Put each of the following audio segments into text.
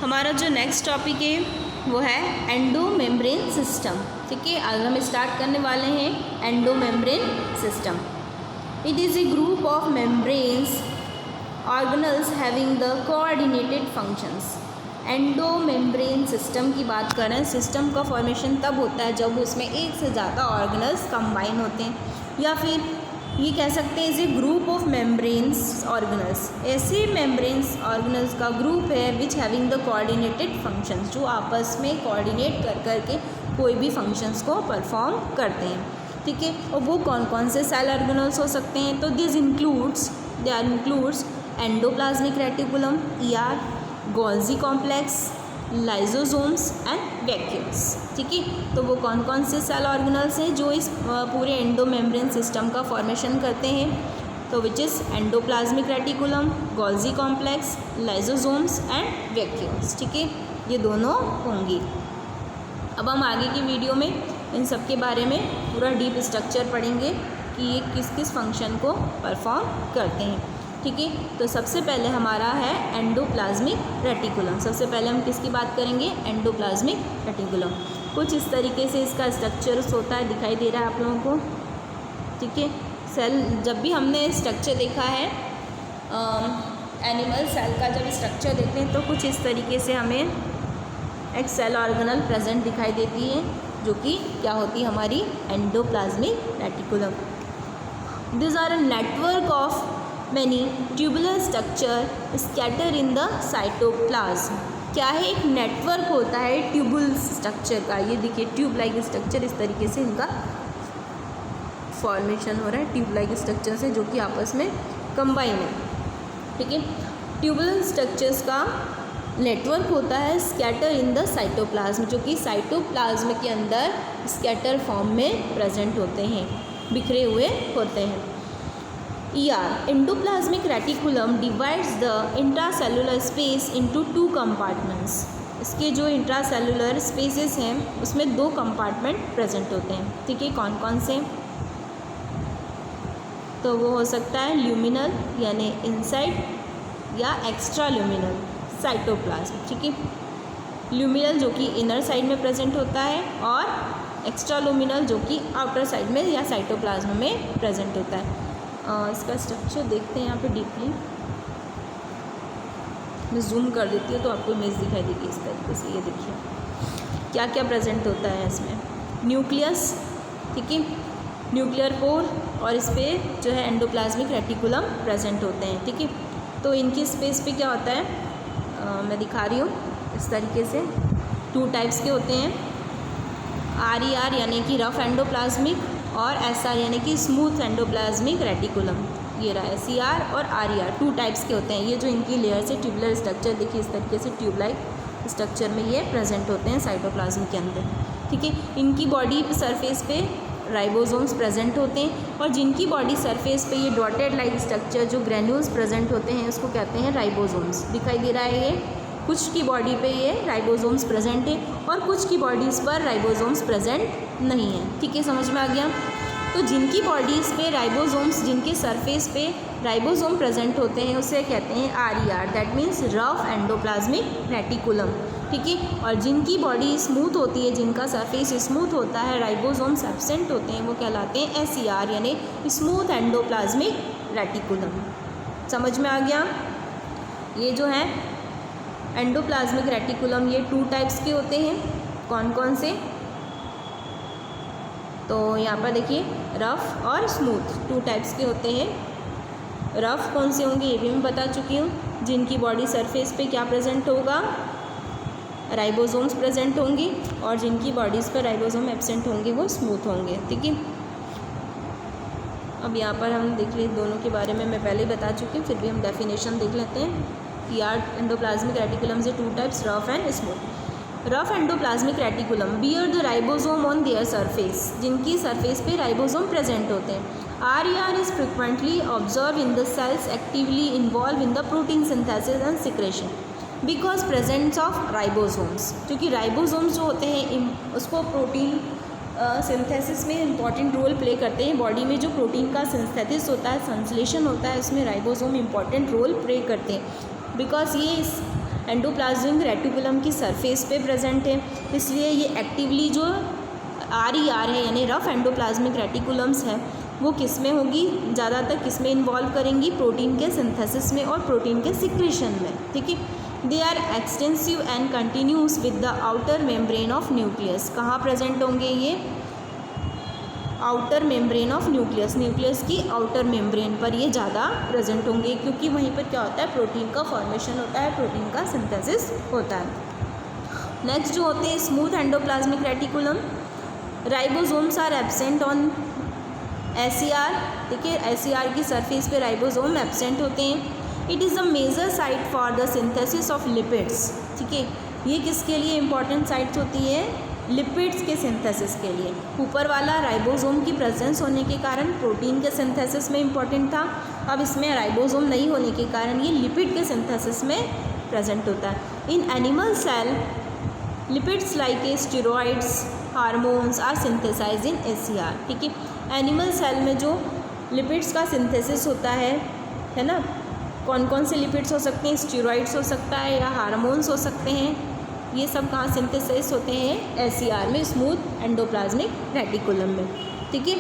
हमारा जो next topic है वो है एंडोमेम्ब्रेन सिस्टम। ठीक है, आज हम स्टार्ट करने वाले हैं endomembrane system. It is a group of membranes organelles having the coordinated functions. Endomembrane system की बात करें, सिस्टम का फॉर्मेशन तब होता है जब उसमें एक से ज़्यादा ऑर्गेनल्स कंबाइन होते हैं, या फिर ये कह सकते हैं is a group of membranes organelles. ऐसे मेम्ब्रेन्स ऑर्गेनल्स का ग्रुप है which having the coordinated functions, जो आपस में कोऑर्डिनेट कर करके कोई भी फंक्शंस को परफॉर्म करते हैं। ठीक है, और वो कौन कौन से सेल ऑर्गेनल्स हो सकते हैं? तो this includes endoplasmic reticulum, ER, Golgi complex, lysosomes and vacuoles. ठीक है, तो वो कौन कौन से सेल ऑर्गेनल्स हैं जो इस पूरे एंडोमेम्ब्रेन सिस्टम का फॉर्मेशन करते हैं? तो which is endoplasmic reticulum, Golgi complex, lysosomes and vacuoles. ठीक है, ये दोनों होंगी। अब हम आगे की वीडियो में इन सब के बारे में पूरा डीप स्ट्रक्चर पढ़ेंगे कि ये किस किस फंक्शन को परफॉर्म करते हैं। ठीक है, तो सबसे पहले हमारा है एंडोप्लाज्मिक रेटिकुलम। सबसे पहले हम किसकी बात करेंगे? Endoplasmic reticulum. कुछ इस तरीके से इसका स्ट्रक्चर होता है, दिखाई दे रहा है आप लोगों को। ठीक है, सेल, जब भी हमने स्ट्रक्चर देखा है एनिमल सेल का, जब स्ट्रक्चर देखते हैं तो कुछ इस तरीके से हमें एक सेल ऑर्गेनल प्रेजेंट दिखाई देती है, जो कि क्या होती है? हमारी endoplasmic reticulum. This are a network of many tubular structure scatter in the cytoplasm. क्या है? एक नेटवर्क होता है ट्यूबुल स्ट्रक्चर का। ये देखिए ट्यूब लाइक स्ट्रक्चर, इस तरीके से इनका फॉर्मेशन हो रहा है ट्यूब लाइक स्ट्रक्चर से, जो कि आपस में कंबाइन है। ठीक है, ट्यूबुलर स्ट्रक्चर्स का नेटवर्क होता है स्कैटर इन द साइटोप्लाज्म, जो कि साइटोप्लाज्म के अंदर स्कैटर फॉर्म में प्रेजेंट होते हैं, बिखरे हुए होते हैं। ER, endoplasmic reticulum divides the intracellular space into 2 compartments. इसके जो इंट्रासेलुलर स्पेसेस हैं उसमें 2 कंपार्टमेंट प्रेजेंट होते हैं। ठीक है, कौन कौन से? तो वो हो सकता है ल्यूमिनल यानी इनसाइड, या एक्स्ट्रा ल्यूमिनल साइटोप्लाज्म। ठीक है, ल्यूमिनल जो कि इनर साइड में प्रेजेंट होता है, और एक्स्ट्रा ल्यूमिनल जो कि आउटर साइड में या साइटोप्लाज्म में प्रेजेंट होता है। इसका स्ट्रक्चर देखते हैं यहाँ पे डीपली। मैं जूम कर देती हूँ तो आपको इमेज दिखाई देगी इस तरीके से। ये देखिए क्या क्या प्रेजेंट होता है इसमें। न्यूक्लियस, ठीक है, न्यूक्लियर पोर, और इस पर जो है एंडोप्लाज्मिक रेटिकुलम प्रेजेंट होते हैं। ठीक है, तो इनकी स्पेस पे क्या होता है मैं दिखा रही हूँ इस तरीके से। 2 टाइप्स के होते हैं, RER यानी कि रफ एंडोप्लाज्मिक, और SR यानी कि स्मूथ एंडोप्लाज्मिक रेटिकुलम। ये रहा SER और RER, 2 टाइप्स के होते हैं। ये जो इनकी लेयर से ट्यूबुलर स्ट्रक्चर देखिए, इस तरीके से ट्यूब लाइक स्ट्रक्चर में ये प्रेजेंट होते हैं साइटोप्लाज्म के अंदर। ठीक है, इनकी बॉडी सरफेस पे राइबोसोम्स प्रेजेंट होते हैं, और जिनकी बॉडी सरफेस पे ये डॉटेड लाइक स्ट्रक्चर जो ग्रेन्यूल्स प्रेजेंट होते हैं उसको कहते हैं राइबोसोम्स। दिखाई दे रहा है ये कुछ की बॉडी पे ये राइबोसोम्स प्रेजेंट है, और कुछ की बॉडीज़ पर राइबोसोम्स प्रेजेंट नहीं है। ठीक है, समझ में आ गया? तो जिनकी बॉडीज़ पे राइबोसोम्स, जिनके सरफेस पे राइबोसोम प्रेजेंट होते हैं उसे कहते हैं RER, that means rough endoplasmic reticulum. ठीक है, और जिनकी बॉडी स्मूथ होती है, जिनका सरफेस स्मूथ होता है, राइबोसोम्स एब्सेंट होते हैं, वो कहलाते हैं SER यानी स्मूथ एंडोप्लाज्मिक रेटिकुलम। समझ में आ गया? ये जो है एंडोप्लाज्मिक रेटिकुलम, ये 2 टाइप्स के होते हैं। कौन कौन से? तो यहाँ पर देखिए रफ़ और स्मूथ 2 टाइप्स के होते हैं। रफ़ कौन से होंगे ये भी मैं बता चुकी हूँ, जिनकी बॉडी सरफेस पे क्या प्रेजेंट होगा? राइबोसोम्स प्रेजेंट होंगी, और जिनकी बॉडीज़ पर राइबोसोम एब्सेंट होंगे वो स्मूथ होंगे। ठीक है, अब यहाँ पर हम देख लें, दोनों के बारे में मैं पहले ही बता चुकी हूँ, फिर भी हम डेफिनेशन देख लेते हैं कि एंडोप्लाज्मिक रेटिकुलम से 2 types, rough and smooth. Rough endoplasmic reticulum bear the ribosome on their surface, जिनकी सरफेस पे राइबोसोम प्रेजेंट होते हैं। RER is frequently observe in the cells actively involve in the protein synthesis and secretion because presence of ribosomes, क्योंकि ribosomes जो होते हैं उसको protein synthesis में इंपॉर्टेंट रोल प्ले करते हैं। बॉडी में जो प्रोटीन का सिंथेसिस होता है, संश्लेषण होता है, उसमें राइबोसोम इंपॉर्टेंट रोल प्ले करते हैं। बिकॉज ये इस एंडोप्लाज्मिक रेटिकुलम की सरफेस पे प्रेजेंट है, इसलिए ये एक्टिवली जो RER है यानी रफ एंडोप्लाज्मिक रेटिकुलम्स है वो किस में होगी, ज़्यादातर किस में इन्वॉल्व करेंगी, प्रोटीन के सिंथेसिस में और प्रोटीन के सिक्रेशन में, ठीक है। They are extensive and continuous with the outer membrane of nucleus. कहाँ प्रेजेंट होंगे ये, outer membrane of nucleus, nucleus की आउटर मेम्ब्रेन पर ये ज़्यादा प्रेजेंट होंगे, क्योंकि वहीं पर क्या होता है, प्रोटीन का फॉर्मेशन होता है, प्रोटीन का सिंथेसिस होता है। नेक्स्ट जो होते हैं smooth endoplasmic reticulum, ribosomes are absent on SER, ठीक है, SER की सरफेस पे राइबोसोम एब्सेंट होते हैं। It is a major site for the synthesis of lipids, ठीक है, ये किसके लिए इंपॉर्टेंट साइट्स होती है, लिपिड्स के सिंथेसिस के लिए। ऊपर वाला राइबोसोम की प्रेजेंस होने के कारण प्रोटीन के सिंथेसिस में इंपॉर्टेंट था, अब इसमें राइबोसोम नहीं होने के कारण ये लिपिड के सिंथेसिस में प्रेजेंट होता है। In animal cell lipids like steroids hormones are synthesize in SER, ठीक है। एनिमल सेल में जो लिपिड्स का सिंथेसिस होता है ना, कौन कौन से लिपिड्स हो सकते हैं, स्टेरॉइड्स हो सकता है या हार्मोन्स हो सकते हैं, ये सब कहाँ सिंथेसाइज होते हैं, SER में, स्मूथ एंडोप्लाज्मिक रेटिकुलम में, ठीक है।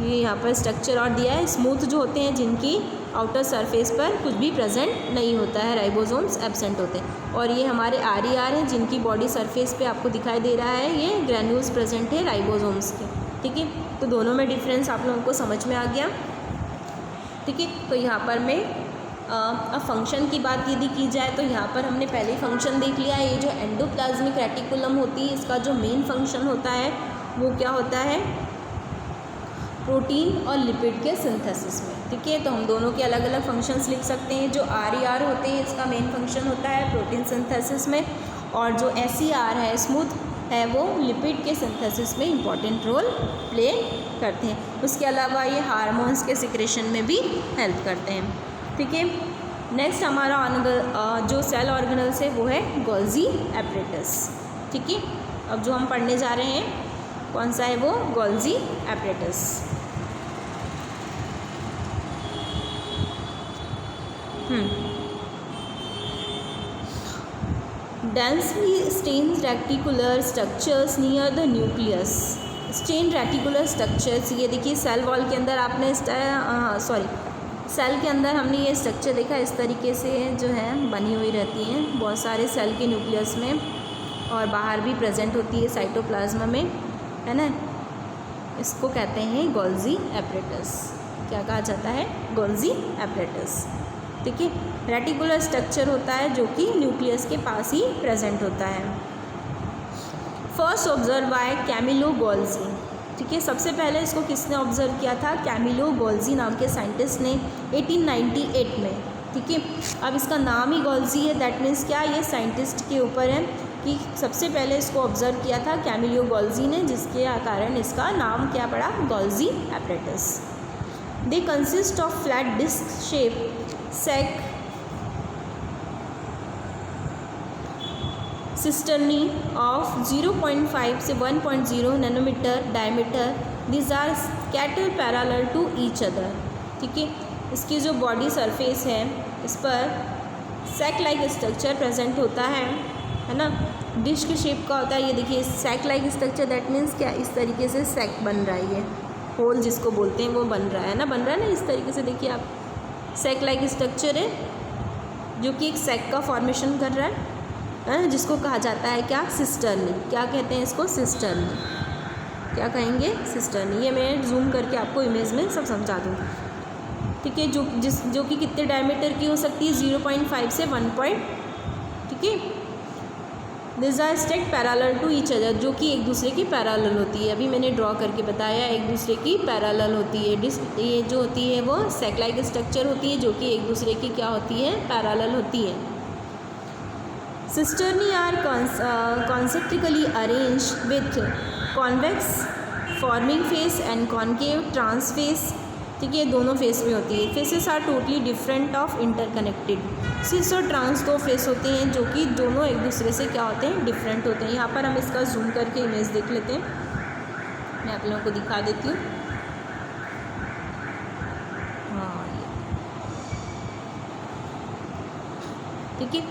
ये यहाँ पर स्ट्रक्चर और दिया है, स्मूथ जो होते हैं जिनकी आउटर सरफेस पर कुछ भी प्रेजेंट नहीं होता है, राइबोसोम्स एब्सेंट होते हैं, और ये हमारे RER हैं जिनकी बॉडी सरफेस पे आपको दिखाई दे रहा है, ये ग्रैन्यूल्स प्रेजेंट है राइबोसोम्स के, ठीक है। तो दोनों में डिफरेंस आप लोगों को समझ में आ गया, ठीक है। तो यहाँ पर मैं अब फंक्शन की बात यदि की जाए तो यहाँ पर हमने पहले फंक्शन देख लिया है, ये जो एंडोप्लाज्मिक रेटिकुलम होती है इसका जो मेन फंक्शन होता है वो क्या होता है, प्रोटीन और लिपिड के सिंथेसिस में, ठीक है। तो हम दोनों के अलग अलग फंक्शंस लिख सकते हैं। जो RER होते हैं इसका मेन फंक्शन होता है प्रोटीन सिंथेसिस में, और जो SER है स्मूथ है वो लिपिड के सिंथेसिस में इम्पॉर्टेंट रोल प्ले करते हैं। उसके अलावा ये हार्मोन्स के सिक्रेशन में भी हेल्प करते हैं, ठीक है। नेक्स्ट हमारा जो सेल ऑर्गेनल्स है वो है गोल्जी एपरेटस, ठीक है। अब जो हम पढ़ने जा रहे हैं कौन सा है वो, Golgi apparatus. Densely stained reticular structures near the nucleus, stain reticular structures, ये देखिए सेल वॉल के अंदर आपने सेल के अंदर हमने ये स्ट्रक्चर देखा, इस तरीके से जो है बनी हुई रहती हैं बहुत सारे सेल के न्यूक्लियस में, और बाहर भी प्रेजेंट होती है साइटोप्लाज्म में, है ना। इसको कहते हैं गोल्जी एपरेटस। क्या कहा जाता है, गोल्जी एपरेटस, ठीक है। रेटिकुलर स्ट्रक्चर होता है जो कि न्यूक्लियस के पास ही प्रेजेंट होता है। First observe by Camillo Golgi, ठीक है। सबसे पहले इसको किसने ऑब्जर्व किया था, कैमिलो गोल्जी नाम के साइंटिस्ट ने 1898 में, ठीक है। अब इसका नाम ही गोल्जी है, दैट मीन्स क्या, ये साइंटिस्ट के ऊपर है कि सबसे पहले इसको ऑब्जर्व किया था कैमिलो गोल्जी ने, जिसके कारण इसका नाम क्या पड़ा, Golgi apparatus. They consist of flat disc shape sac cisternae of 0.5 से 1.0 nanometer diameter. This are scatter parallel to each other, ठीक है। इसकी जो बॉडी सरफेस है इस पर सैक लाइक स्ट्रक्चर प्रेजेंट होता है ना, डिस्क शेप का होता है। ये देखिए sac like structure, that means क्या, इस तरीके से सैक बन रहा है, ये होल जिसको बोलते हैं वो बन रहा है ना, बन रहा है ना इस तरीके से। देखिए आप, सैक लाइक स्ट्रक्चर है जो कि एक सैक का फॉर्मेशन कर रहा है, जिसको कहा जाता है क्या, सिस्टर्नी। क्या कहते हैं इसको, सिस्टर्नी। क्या कहेंगे, सिस्टर्नी। ये मैं जूम करके आपको इमेज में सब समझा दूँ, ठीक है। जो कि कितने डायमीटर की हो सकती है, 0.5 से 1, ठीक है। This are stacked parallel to each other, जो कि एक दूसरे की पैरेलल होती है। अभी मैंने ड्रॉ करके बताया, एक दूसरे की पैरेलल होती है। ये जो होती है वो सैक लाइक स्ट्रक्चर होती है जो कि एक दूसरे की क्या होती है, पैरेलल होती है। Cisternae are concentrically arranged with convex forming face and concave trans face, ठीक है। दोनों फेस में होती है। Faces are totally different of interconnected. Cis और ट्रांस दो फेस होते हैं जो कि दोनों एक दूसरे से क्या होते हैं, डिफरेंट होते हैं। यहाँ पर हम इसका जूम करके इमेज देख लेते हैं, मैं आप लोगों को दिखा देती हूँ। हाँ, ठीक है।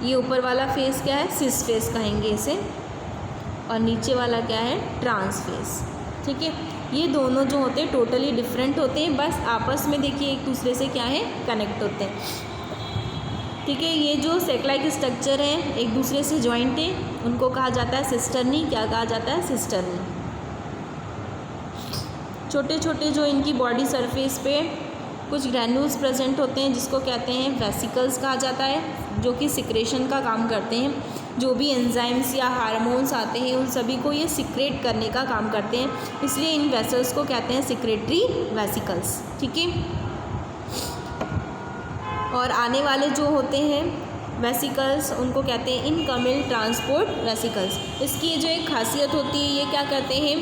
ये ऊपर वाला फेस क्या है, सिस फेस कहेंगे इसे, और नीचे वाला क्या है, ट्रांस फेस। ठीक है, ये दोनों जो होते हैं टोटली डिफरेंट होते हैं, बस आपस में देखिए एक दूसरे से क्या है, कनेक्ट होते हैं। ठीक है, ये जो सेक लाइक स्ट्रक्चर है एक दूसरे से जॉइंट है, उनको कहा जाता है सिस्टर्नी। क्या कहा जाता है, सिस्टर्नी। छोटे छोटे जो इनकी बॉडी सरफेस पे कुछ ग्रैन्यूल्स प्रेजेंट होते हैं जिसको कहते हैं वेसिकल्स कहा जाता है, जो कि सिक्रेशन का काम करते हैं। जो भी एंजाइम्स या हार्मोन्स आते हैं उन सभी को ये सिक्रेट करने का काम करते हैं, इसलिए इन वेसल्स को कहते हैं सिक्रेटरी वेसिकल्स। ठीक है, और आने वाले जो होते हैं वेसिकल्स उनको कहते हैं इनकमिंग ट्रांसपोर्ट वेसिकल्स। इसकी जो एक खासियत होती है, ये क्या करते हैं,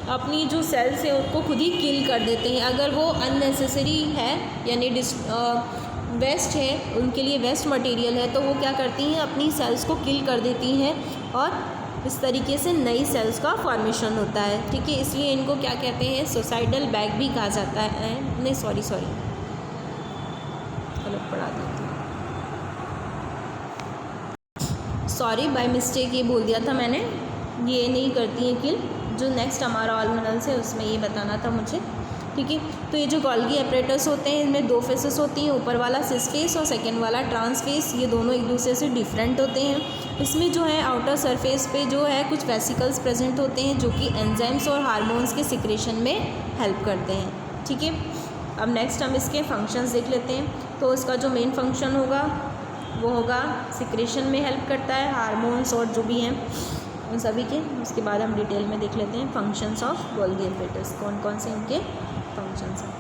अपनी जो सेल्स है उनको खुद ही किल कर देते हैं। अगर वो अननेसेसरी है यानी वेस्ट है, उनके लिए वेस्ट मटेरियल है, तो वो क्या करती हैं, अपनी सेल्स को किल कर देती हैं और इस तरीके से नई सेल्स का फॉर्मेशन होता है। ठीक है, इसलिए इनको क्या कहते हैं, सुसाइडल बैग भी कहा जाता है। नहीं सॉरी गलत पढ़ा देती हूँ, सॉरी बाय मिस्टेक ये बोल दिया था मैंने, ये नहीं करती हैं किल। जो नेक्स्ट हमारा ऑर्गेनल्स है उसमें ये बताना था मुझे। ठीक है, तो ये जो गोल्गी एपरेटस होते हैं इनमें दो फेसेस होती हैं, ऊपर वाला सिस फेस और सेकेंड वाला ट्रांस फेस। ये दोनों एक दूसरे से डिफरेंट होते हैं। इसमें जो है आउटर सरफेस पे जो है कुछ वेसिकल्स प्रेजेंट होते हैं जो कि एंजाइम्स और हार्मोन्स के सिक्रेशन में हेल्प करते हैं। ठीक है, अब नेक्स्ट हम इसके फंक्शंस देख लेते हैं। तो इसका जो मेन फंक्शन होगा वो होगा सिक्रेशन में हेल्प करता है, हार्मोन्स और जो भी हैं उन सभी के। उसके बाद हम डिटेल में देख लेते हैं फंक्शंस ऑफ गोल्गी एपरेटस, कौन कौन से इनके फंक्शंस हैं।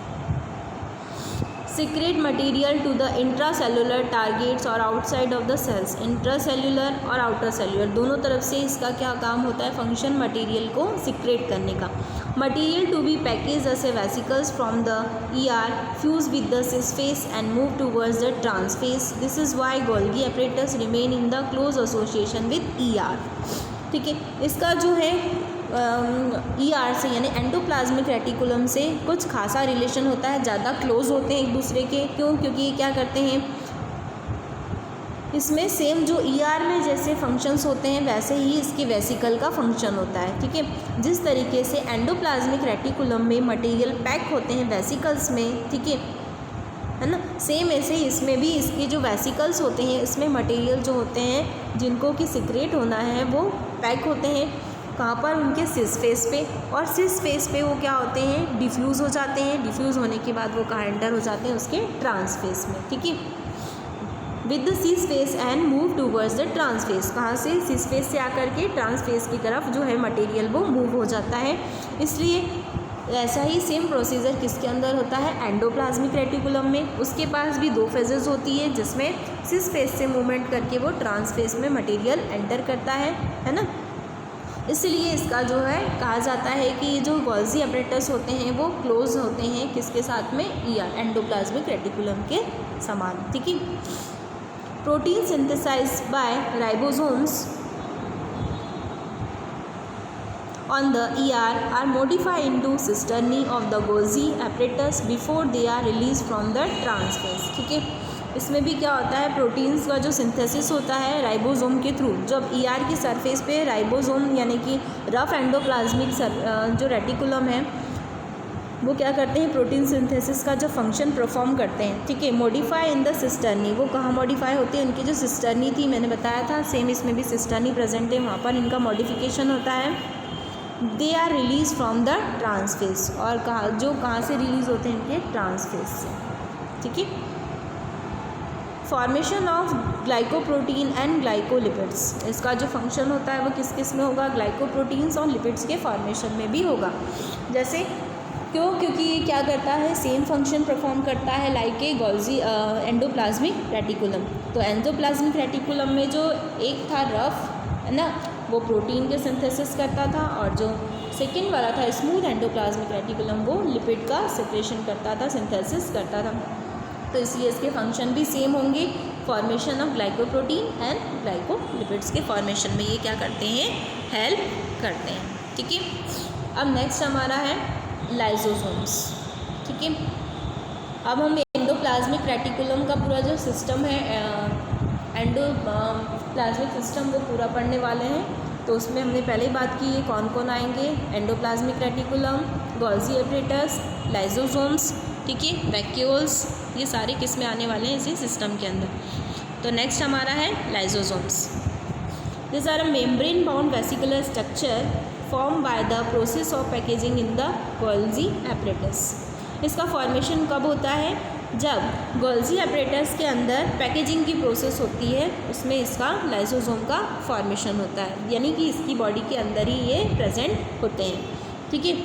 Secrete material to the intracellular targets और outside of the cells. Intracellular और आउटर सेलुलर दोनों तरफ से इसका क्या काम होता है, फंक्शन मटेरियल को सीक्रेट करने का। Material to be package as a vesicles from the ER fuse with the cis face and move towards the trans face. This is why Golgi apparatus remain in the close association with ER। ठीक है, इसका जो है ER से यानी endoplasmic reticulum से कुछ खासा रिलेशन होता है, ज़्यादा क्लोज होते हैं एक दूसरे के। क्यों? क्योंकि ये क्या करते हैं, इसमें सेम जो ER में जैसे फंक्शंस होते हैं वैसे ही इसके वेसिकल का फंक्शन होता है। ठीक है, जिस तरीके से एंडोप्लाज्मिक रेटिकुलम में मटेरियल पैक होते हैं वेसिकल्स में, ठीक है ना, सेम ऐसे ही इसमें भी इसके जो वेसिकल्स होते हैं इसमें मटेरियल जो होते हैं जिनको कि सिक्रेट होना है वो पैक होते हैं कहाँ पर, उनके सिस फेस पे। और सिस फेस पे वो क्या होते हैं, डिफ्यूज़ हो जाते हैं। डिफ्यूज़ होने के बाद वो कहाँ एंटर हो जाते हैं, उसके ट्रांस फेस में। ठीक है, with the cis face and move towards the trans face. कहाँ से, सिस फेस से आकर के ट्रांस फेस की तरफ जो है मटेरियल वो मूव हो जाता है। इसलिए ऐसा ही सेम प्रोसीजर किसके अंदर होता है, एंडोप्लाज्मिक रेटिकुलम में। उसके पास भी दो फेजेस होती है जिसमें सिस फेस से मूवमेंट करके वो ट्रांस फेस में मटेरियल एंटर करता है ना। इसलिए इसका जो है कहा जाता है कि ये जो गोल्गी एपरेटस होते हैं वो क्लोज होते हैं किसके साथ में, ER एंडोप्लाज्मिक रेटिकुलम के समान। ठीक है, protein synthesized by ribosomes on the ER are modified into cisternae of the Golgi apparatus before they are released from the trans phase। ठीक है, इसमें भी क्या होता है, प्रोटीन्स का जो सिंथेसिस होता है राइबोसोम के थ्रू। जब ER की सरफेस पे राइबोसोम यानी कि रफ एंडोप्लाज्मिक जो रेटिकुलम है वो क्या करते हैं, प्रोटीन सिंथेसिस का जो फंक्शन परफॉर्म करते हैं। ठीक है, मॉडिफाई इन द सिस्टर्नी। वो कहाँ मॉडिफाई होती है, उनकी जो सिस्टर्नी थी मैंने बताया था, सेम इसमें भी सिस्टर्नी प्रेजेंट है, वहाँ पर इनका मॉडिफिकेशन होता है। They are release from the trans face, और कहाँ से रिलीज होते हैं, इनके ट्रांस फेस से। ठीक है, formation of glycoprotein and glycolipids. इसका जो फंक्शन होता है वो किस किस में होगा, ग्लाइकोप्रोटीन्स और लिपिड्स के फॉर्मेशन में भी होगा। जैसे क्योंकि ये क्या करता है, सेम फंक्शन परफॉर्म करता है like a Golgi endoplasmic reticulum. तो एंडोप्लाज्मिक रेटिकुलम में जो एक था रफ है ना, वो प्रोटीन के सिंथेसिस करता था, और जो सेकेंड वाला था स्मूथ एंडोप्लाज्मिक रेटिकुलम वो लिपिड का सिक्रेशन करता था, सिंथेसिस करता था। तो इसलिए इसके फंक्शन भी सेम होंगे, formation of glycoprotein and glycolipids के फॉर्मेशन में ये क्या करते हैं, हेल्प करते हैं। ठीक है, अब नेक्स्ट हमारा है लाइसोसोम्स। ठीक है, अब हम एंडोप्लाज्मिक रेटिकुलम का पूरा जो सिस्टम है, एंडोप्लाज्मिक सिस्टम, वो पूरा पढ़ने वाले हैं। तो उसमें हमने पहले ही बात की है कौन कौन आएंगे, endoplasmic reticulum, Golgi apparatus, lysosomes, ठीक है, वैक्यूल्स, ये सारे किस में आने वाले हैं, इसी सिस्टम के अंदर। तो नेक्स्ट हमारा है lysosomes. This are a membrane bound vesicular structure form by the process of packaging in the Golgi apparatus. इसका फॉर्मेशन कब होता है, जब गोल्जी एपरेटस के अंदर पैकेजिंग की प्रोसेस होती है, उसमें इसका लाइसोसोम का फॉर्मेशन होता है, यानी कि इसकी बॉडी के अंदर ही ये प्रेजेंट होते हैं, ठीक है।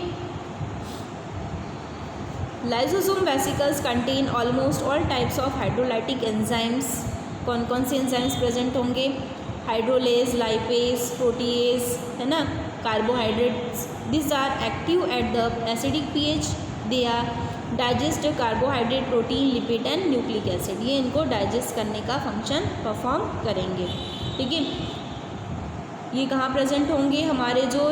Lysosome vesicles contain almost all types of hydrolytic enzymes. कौन कौन से एंजाइम्स प्रेजेंट होंगे, हाइड्रोलेज, लाइपेज, प्रोटीएज, है ना, carbohydrates. This are active at the acidic pH. They are digest carbohydrate, protein, lipid and nucleic acid. ये इनको digest करने का फंक्शन परफॉर्म करेंगे, ठीक है। ये कहाँ प्रेजेंट होंगे, हमारे जो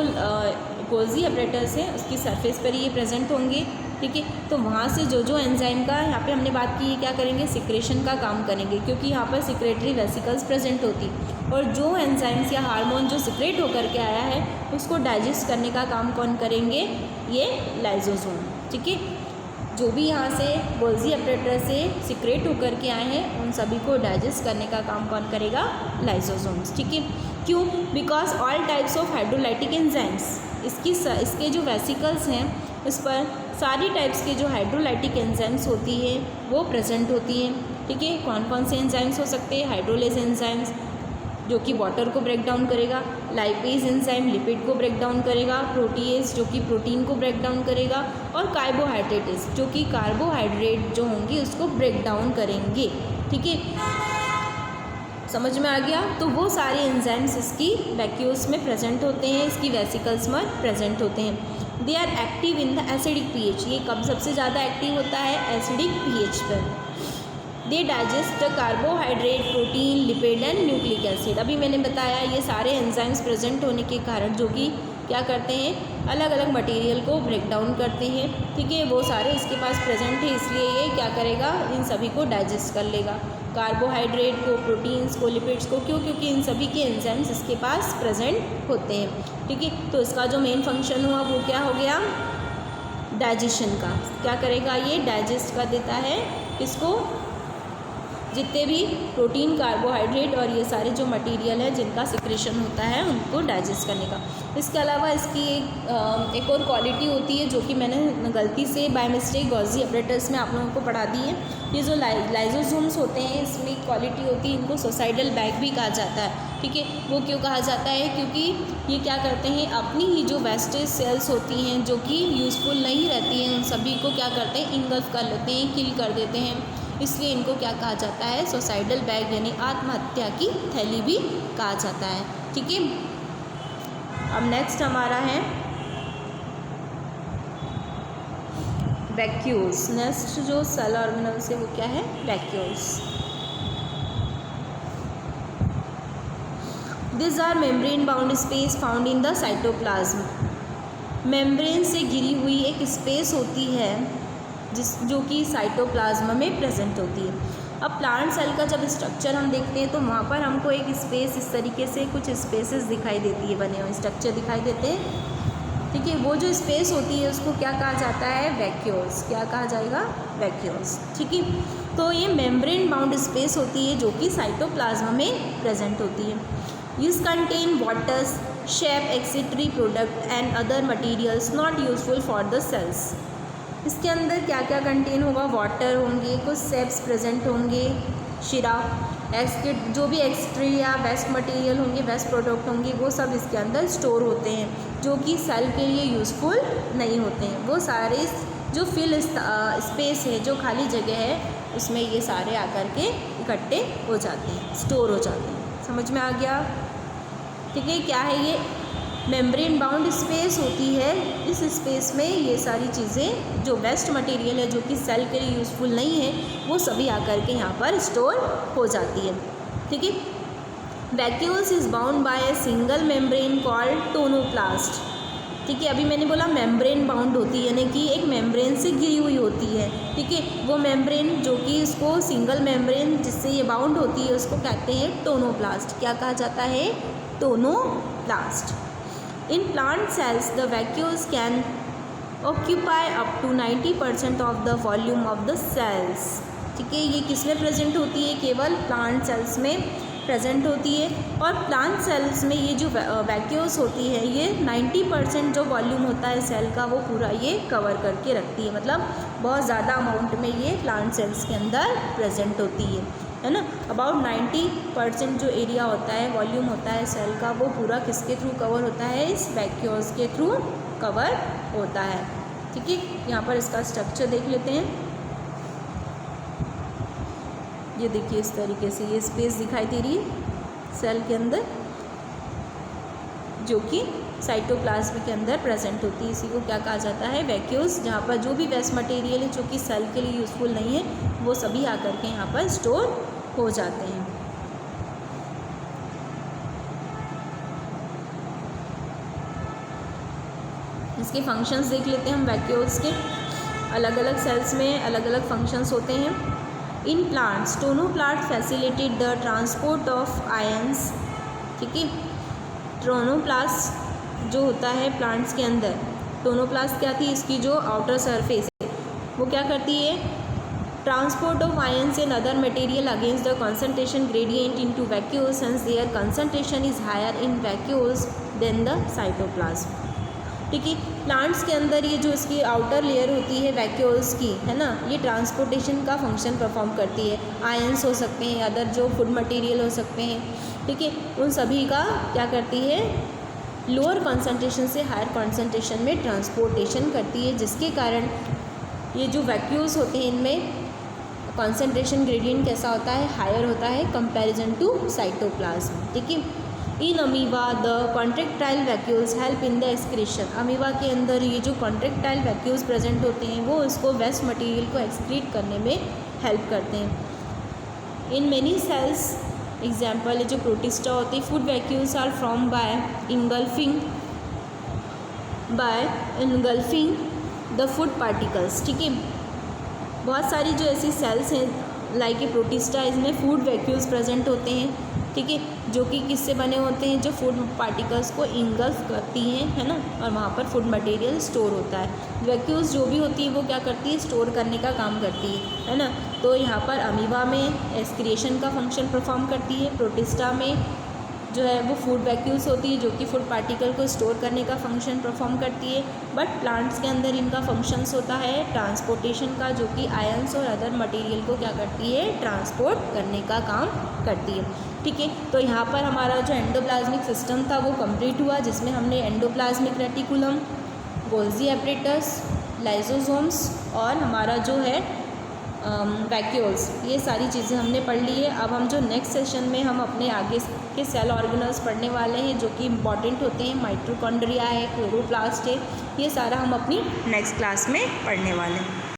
गोल्जी एपरेटस है उसकी सरफेस पर ये प्रेजेंट होंगे, ठीक है। तो वहाँ से जो जो एंजाइम का यहाँ पे हमने बात की है, क्या करेंगे, सिक्रेशन का काम करेंगे, क्योंकि यहाँ पर सिक्रेटरी वेसिकल्स प्रेजेंट होती, और जो एंजाइम्स या हार्मोन जो सिक्रेट होकर के आया है उसको डाइजेस्ट करने का काम कौन करेंगे, ये लाइसोसोम, ठीक है। जो भी यहाँ से गोल्जी एपरेटस से सिक्रेट होकर के आए हैं उन सभी को डाइजेस्ट करने का काम कौन करेगा, लाइसोसोम्स, ठीक है। क्यों, because all types of hydrolytic enzymes, इसके जो वेसिकल्स हैं उस पर सारी टाइप्स के जो हाइड्रोलाइटिक एंजाइम्स होती है वो प्रेजेंट होती हैं, ठीक है। कौन कौन से एंजाइम्स हो सकते हैं, हाइड्रोलेज एंजाइम्स जो कि वाटर को ब्रेक डाउन करेगा, लाइपेज एंजाइम लिपिड को ब्रेक डाउन करेगा, प्रोटीएज जो कि प्रोटीन को ब्रेक डाउन करेगा, और कार्बोहाइड्रेट्स जो कि कार्बोहाइड्रेट जो होंगे उसको ब्रेक डाउन करेंगे, ठीक है। समझ में आ गया। तो वो सारे एंजाइम्स इसकी वैक्यूल्स में प्रेजेंट होते हैं, इसकी वेसिकल्स में प्रेजेंट होते हैं। They are active in the acidic pH. ये कब सबसे ज़्यादा एक्टिव होता है, एसिडिक पीएच पर। They digest carbohydrate, protein, lipid and nucleic acid. अभी मैंने बताया ये सारे एंजाइम्स प्रेजेंट होने के कारण जो कि क्या करते हैं, अलग अलग मटेरियल को ब्रेक डाउन करते हैं, ठीक है। वो सारे इसके पास प्रेजेंट है, इसलिए ये क्या करेगा, इन सभी को डाइजेस्ट कर लेगा, कार्बोहाइड्रेट को, प्रोटीन्स को, लिपिड्स को। क्यों, क्योंकि इन सभी के एंजाइम्स इसके पास प्रेजेंट होते हैं, ठीक है। तो इसका जो मेन फंक्शन हुआ वो क्या हो गया, डाइजेशन का। क्या करेगा, ये डाइजेस्ट कर देता है किसको, जितने भी प्रोटीन, कार्बोहाइड्रेट और ये सारे जो मटेरियल है जिनका सिक्रेशन होता है उनको डाइजेस्ट करने का। इसके अलावा इसकी एक और क्वालिटी होती है जो कि मैंने गलती से बाय मिस्टेक गोल्जी एपरेटस में आप लोगों को पढ़ा दी है। ये जो लाइसोसोम्स होते हैं इसमें एक क्वालिटी होती है, इनको सोसाइडल बैग भी कहा जाता है, ठीक है। वो क्यों कहा जाता है, क्योंकि ये क्या करते हैं, अपनी ही जो वेस्टेज सेल्स होती हैं जो कि यूज़फुल नहीं रहती हैं उन सभी को क्या करते हैं, इंगल्फ कर लेते हैं, किल कर देते हैं। इसलिए इनको क्या कहा जाता है, सोसाइडल बैग, यानी आत्महत्या की थैली भी कहा जाता है, ठीक है। अब नेक्स्ट हमारा है वैक्यूल्स। नेक्स्ट जो सेल ऑर्गेनल्स है वो क्या है, vacuoles. This are membrane bound space found in the cytoplasm. Membrane से घिरी हुई एक स्पेस होती है जो कि साइटोप्लाज्म में प्रेजेंट होती है। अब प्लांट सेल का जब स्ट्रक्चर हम देखते हैं तो वहाँ पर हमको एक स्पेस, इस तरीके से कुछ स्पेसेस दिखाई देती है, बने हुए स्ट्रक्चर दिखाई देते हैं, ठीक है। वो जो स्पेस होती है उसको क्या कहा जाता है, वैक्यूल्स। क्या कहा जाएगा, वैक्यूल्स, ठीक है। तो ये मेम्ब्रेन बाउंड स्पेस होती है जो कि साइटोप्लाज्म में प्रेजेंट होती है। This contain waters, shape, excretory product and other materials not useful for the cells. इसके अंदर क्या क्या कंटेन होगा, वाटर होंगे, कुछ सेप्स प्रेजेंट होंगे, शिरा, जो भी एक्सट्री या वेस्ट मटेरियल होंगे, वेस्ट प्रोडक्ट होंगे, वो सब इसके अंदर स्टोर होते हैं जो कि सेल के लिए यूज़फुल नहीं होते हैं। वो सारे जो फिल स्पेस है, जो खाली जगह है, उसमें ये सारे आकर के इकट्ठे हो जाते हैं, स्टोर हो जाते हैं। समझ में आ गया, ठीक है। क्या है ये, मेम्ब्रेन बाउंड स्पेस होती है। इस स्पेस में ये सारी चीज़ें जो वेस्ट मटेरियल है जो कि सेल के लिए यूज़फुल नहीं है वो सभी आकर के यहाँ पर स्टोर हो जाती है, ठीक है। Vacuoles is bound by a single membrane called tonoplast. ठीक है। अभी मैंने बोला मेम्ब्रेन बाउंड होती है, यानी कि एक मेम्ब्रेन से घिरी हुई होती है, ठीक है। वो मेम्ब्रेन जो कि इसको सिंगल मेम्ब्रेन जिससे ये बाउंड होती है उसको कहते हैं टोनोप्लास्ट। क्या कहा जाता है? Tonoplast. In plant cells the vacuoles can occupy up to 90% of the volume of the cells, ठीक है। ये किस में प्रेजेंट होती है? केवल प्लांट सेल्स में प्रेजेंट होती है। और प्लांट सेल्स में ये जो वैक्यूल्स होती है ये 90% जो वॉल्यूम होता है सेल का वो पूरा ये कवर करके रखती है, मतलब बहुत ज़्यादा अमाउंट में ये प्लांट सेल्स के अंदर प्रेजेंट होती है ना। अबाउट 90% जो एरिया होता है, वॉल्यूम होता है सेल का, वो पूरा किसके थ्रू कवर होता है? इस वैक्यूल्स के थ्रू कवर होता है, ठीक है। यहाँ पर इसका स्ट्रक्चर देख लेते हैं। ये देखिए इस तरीके से ये स्पेस दिखाई दे रही है सेल के अंदर, जो कि साइटोप्लाज्म के अंदर प्रेजेंट होती है। इसी को क्या कहा जाता है? वैक्यूल्स, जहाँ पर जो भी वेस्ट मटेरियल है जो कि सेल के लिए यूज़फुल नहीं है वो सभी आकर के यहाँ पर स्टोर हो जाते हैं। इसके फंक्शंस देख लेते हैं हम। वैक्यूल्स के अलग अलग सेल्स में अलग अलग फंक्शंस होते हैं। In plants tonoplast facilitate the transport of ions, ठीक है। टोनोप्लास्ट जो होता है प्लांट्स के अंदर, टोनोप्लास्ट क्या थी? इसकी जो आउटर सरफेस है वो क्या करती है? Transport of ions and other material against the concentration gradient into vacuoles, since their concentration is higher in vacuoles than the cytoplasm, ठीक है। प्लांट्स के अंदर ये जो इसकी आउटर लेयर होती है वैक्यूल्स की, है ना, ये ट्रांसपोर्टेशन का फंक्शन परफॉर्म करती है। आयंस हो सकते हैं, अदर जो फूड मटेरियल हो सकते हैं, ठीक है, उन सभी का क्या करती है? लोअर कॉन्सेंट्रेशन से हायर कॉन्सेंट्रेशन में ट्रांसपोर्टेशन करती है, जिसके कारण ये जो वैक्यूल्स होते हैं इनमें कॉन्सेंट्रेशन ग्रेडियंट कैसा होता है? हायर होता है कंपैरिजन टू साइटोप्लाज्म, ठीक है। In amoeba the contractile vacuoles help in the excretion. Amoeba के अंदर ये जो कॉन्ट्रेक्टाइल वैक्यूल्स प्रेजेंट होते हैं वो इसको वेस्ट मटेरियल को एक्सक्रीट करने में हेल्प करते हैं। इन मेनी सेल्स एग्जाम्पल जो प्रोटिस्टा होते हैं, food vacuoles are from by engulfing the food particles, ठीक है। बहुत सारी जो ऐसी सेल्स हैं लाइक ए प्रोटिस्टा, इसमें फूड वैक्यूल्स प्रेजेंट होते हैं, ठीक है, जो कि किससे बने होते हैं? जो फूड पार्टिकल्स को इंगल्फ करती हैं, है ना, और वहाँ पर फूड मटेरियल स्टोर होता है। वैक्यूल्स जो भी होती है वो क्या करती है? स्टोर करने का काम करती है ना। तो यहाँ पर अमीबा में एक्सक्रीशन का फंक्शन परफॉर्म करती है, प्रोटिस्टा में जो है वो फूड वैक्यूल्स होती है जो कि फूड पार्टिकल को स्टोर करने का फंक्शन परफॉर्म करती है। बट प्लांट्स के अंदर इनका फंक्शंस होता है ट्रांसपोर्टेशन का, जो कि आयंस और अदर मटेरियल को क्या करती है? ट्रांसपोर्ट करने का काम करती है, ठीक है। तो यहाँ पर हमारा जो एंडोप्लाज्मिक सिस्टम था वो कंप्लीट हुआ, जिसमें हमने endoplasmic reticulum, Golgi apparatus, lysosomes और हमारा जो है वैक्यूल्स, ये सारी चीज़ें हमने पढ़ ली है। अब हम जो नेक्स्ट सेशन में हम अपने आगे के सेल ऑर्गेनल्स पढ़ने वाले हैं जो कि इंपॉर्टेंट होते हैं, माइटोकॉन्ड्रिया है, क्लोरोप्लास्ट है, ये सारा हम अपनी नेक्स्ट क्लास में पढ़ने वाले हैं।